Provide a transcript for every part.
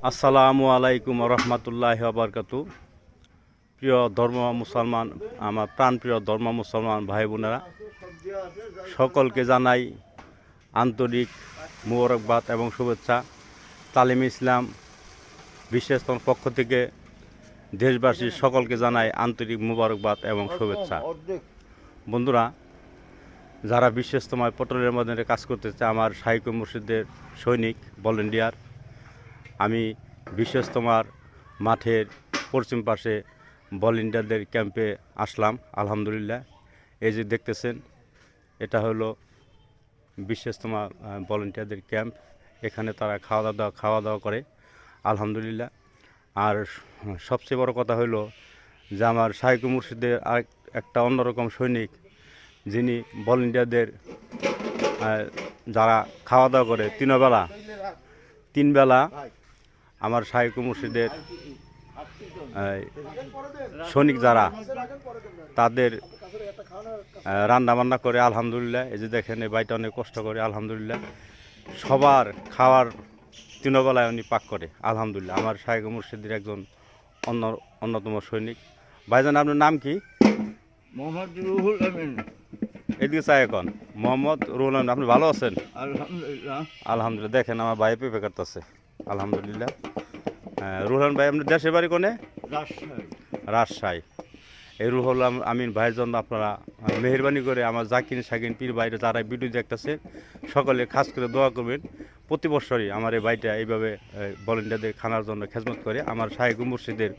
আসসালামু আলাইকুম রহমতুল্লাহ বারকাতু। প্রিয় ধর্ম মুসলমান, আমার প্রাণপ্রিয় ধর্ম মুসলমান ভাই বোনেরা, সকলকে জানাই আন্তরিক মোবারকবাদ এবং শুভেচ্ছা। তালিম ইসলাম বিশ্বস্তর পক্ষ থেকে দেশবাসীর সকলকে জানাই আন্তরিক মোবারকবাদ এবং শুভেচ্ছা। বন্ধুরা, যারা বিশ্বস্তময় পটলের মধ্যে কাজ করতেছে, আমার শাইখ মুর্শিদের সৈনিক ভলেন্টিয়ার, আমি বিশ্বস্তমার মাঠের পশ্চিম পাশে ভলেন্টিয়ারদের ক্যাম্পে আসলাম। আলহামদুলিল্লাহ, এই যে দেখতেছেন, এটা হলো বিশ্বস্তমা ভলেন্টিয়ারদের ক্যাম্প। এখানে তারা খাওয়া দাওয়া করে আলহামদুলিল্লাহ। আর সবচেয়ে বড় কথা হলো যে আমার শাইখ মুর্শিদের আর একটা অন্যরকম সৈনিক, যিনি ভলেন্টিয়ারদের যারা খাওয়া দাওয়া করে তিন বেলা আমার শাইখ মুর্শিদের সৈনিক যারা, তাদের রান্না বান্না করে আলহামদুলিল্লাহ। এই যে দেখেন, এই বাড়িটা অনেক কষ্ট করে আলহামদুলিল্লাহ। সবার খাওয়ার তিনবেলায় উনি পাক করে আলহামদুলিল্লাহ। আমার শাইখ মুর্শিদের একজন অন্যতম সৈনিক। ভাইজান, আপনার নাম কি? মোহাম্মদ রুহুল আমিন। এদিকে চাই এখন। মোহাম্মদ রুহুল আমিন, আপনি ভালো আছেন? আলহামদুলিল্লাহ। আলহামদুলিল্লাহ। দেখেন, আমার ভাই পেঁপে কাটতেছে আলহামদুলিল্লাহ। রুহুল ভাই, আপনার দেশের বাড়ি কোনে? রাজশাহী। এই রুহুল আমিন ভাইয়ের জন্য আপনারা মেহরবানি করে আমার জাকির শাকিন পীর ভাইরা যারা ভিডিও দেখতেছে, সকলে খাস করে দোয়া করবেন। প্রতি বছরই আমার এই ভাইটা এইভাবে ভলেন্টিয়ারদের খানার জন্য খেদমত করে আমার শাইখ মুর্শিদের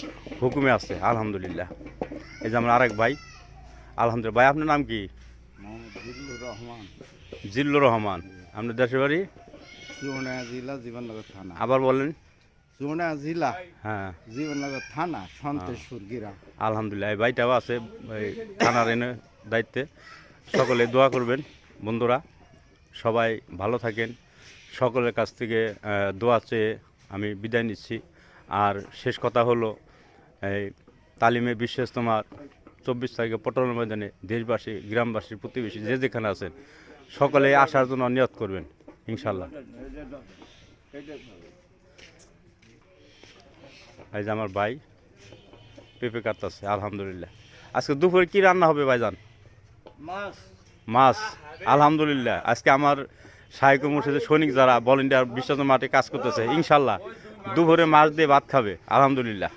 হুকুমে আছে আলহামদুলিল্লাহ। এই যে আমার আরেক ভাই আলহামদুলিল্লাহ। ভাই, আপনার নাম কি? জিল্লুর রহমান। আপনার দেশের বাড়ি? চুয়াডাঙ্গা জেলা, জীবননগর থানা। আবার বলেন। চুয়াডাঙ্গা জেলা, হ্যাঁ, জীবননগর থানা, সন্তোষপুর গ্রাম। আলহামদুলিল্লাহ। এই ভাইটাও আছে এই থানার এনে দায়িত্বে। সকলে দোয়া করবেন বন্ধুরা, সবাই ভালো থাকেন। সকলের কাছ থেকে দোয়া চেয়ে আমি বিদায় নিচ্ছি। আর শেষ কথা হলো, এই তালিমে বিশ্বস্তমার 24 তারিখে পটল ময়দানে দেশবাসী, গ্রামবাসী, প্রতিবেশী যে যেখানে আছেন, সকলে আসার জন্য নিয়ত করবেন ইনশাল্লাহ। এই যে আমার ভাই পেঁপে কাটতেছে আলহামদুলিল্লাহ। আজকে দুপুরে কি রান্না হবে ভাইজান? মাছ আলহামদুলিল্লাহ। আজকে আমার শাইখ মুর্শিদের সৈনিক যারা ভলেন্টিয়ার বিশ্বস্ত মাঠে কাজ করতেছে, ইনশাল্লাহ দুপুরে মাছ দিয়ে ভাত খাবে আলহামদুলিল্লাহ।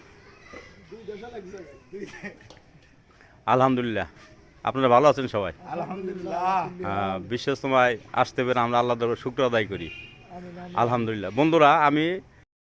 আলহামদুলিল্লাহ। আপনারা ভালো আছেন সবাই? আলহামদুলিল্লাহ। বিশ্বস্তমায় আসতে পেরে আমরা আল্লাহ দরবারে শুকর আদায় করি আলহামদুলিল্লাহ। বন্ধুরা, আমি